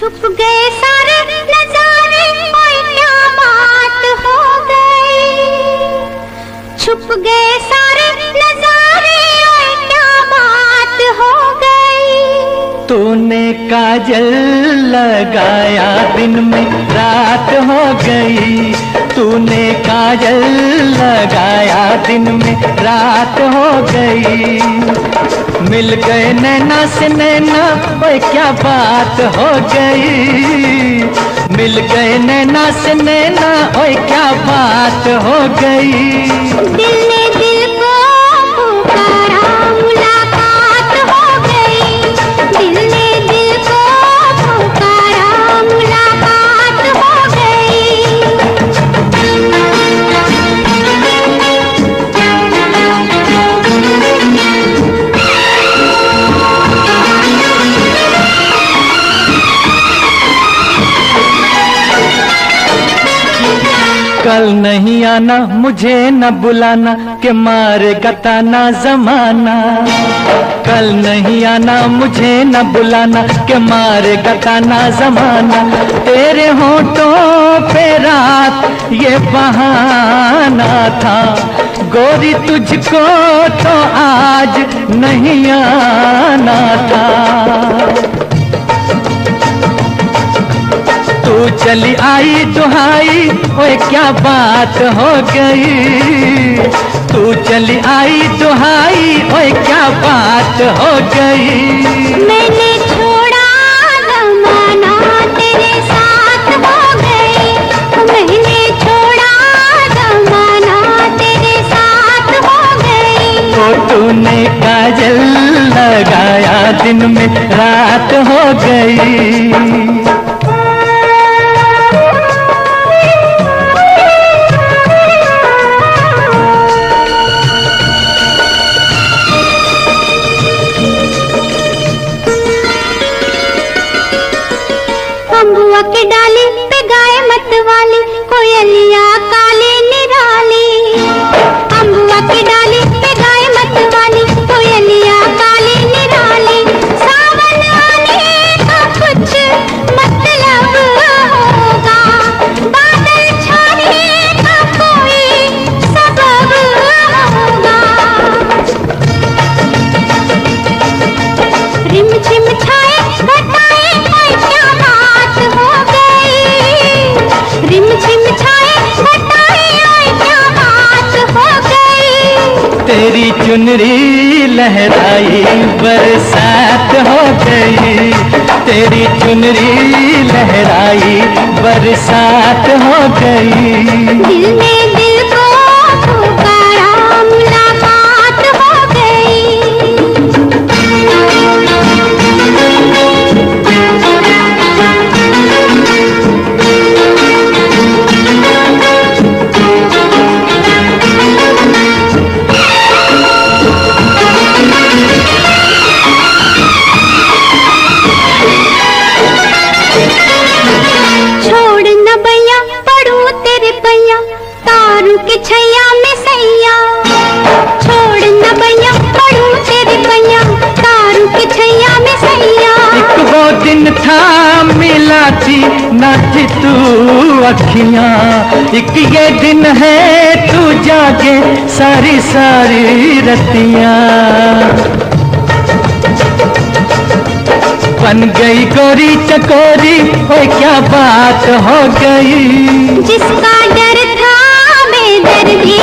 छुप गए सारे नजारे, ओए क्या बात हो गई। छुप गए सारे नजारे, ओए क्या बात हो गई। तूने काजल लगाया दिन में रात हो गई। तूने काजल लगाया दिन में रात हो गई। मिल गए नैना से नैना, ओए क्या बात हो गई। मिल गए नैना से नैना, ओए क्या बात हो गई। दिल ने दिल को पुकारा, मुलाकात हो गई। दिल ने दिल को पुकारा, मुलाकात हो गई। कल नहीं आना, मुझे न बुलाना, के मारेगा ताना जमाना। कल नहीं आना, मुझे न बुलाना, के मारेगा ताना जमाना। तेरे होठों पे रात ये बहाना था, गोरी तुझको तो आज नहीं आना था। तू चली आई दुहाई, ओए क्या बात हो गई। तू चली आई दुहाई, ओए क्या बात हो गई। मैंने छोड़ा जमाना, तेरे साथ हो गई। मैंने छोड़ा जमाना, तेरे साथ हो गई। तो तूने काजल लगाया दिन में रात हो गई। अम्बुआ की डाली पे गाए मतवाली, कोयलिया काले निराली। अम्बुआ की डाली पे गाए मतवाली, कोयलिया काले निराली। सावन आने का कुछ मतलब होगा, बादल छाने का कोई सबब होगा। रिमझिम छाए घटाए, ओए क्या बात हो गई। रिमझिम छाए घटाए, ओए क्या बात हो गई। तेरी चुनरी लहराई बरसात हो गई। तेरी चुनरी लहराई बरसात हो गई। दिल ने दिल को पुकारा, मुलाकात हो गई। छोड़ न भैया पड़ू तेरे पैया, तारू के छैया में सैया। छोड़ न भैया पड़ू तेरे पैया, तारू के छैया में सैया। एक वो दिन था मिला थी न थी तू अखियां, एक ये दिन है तू जागे सारी सारी रतियां। बन गई गोरी चकोरी, ओए क्या बात हो गई। जिसका डर था बेदर्दी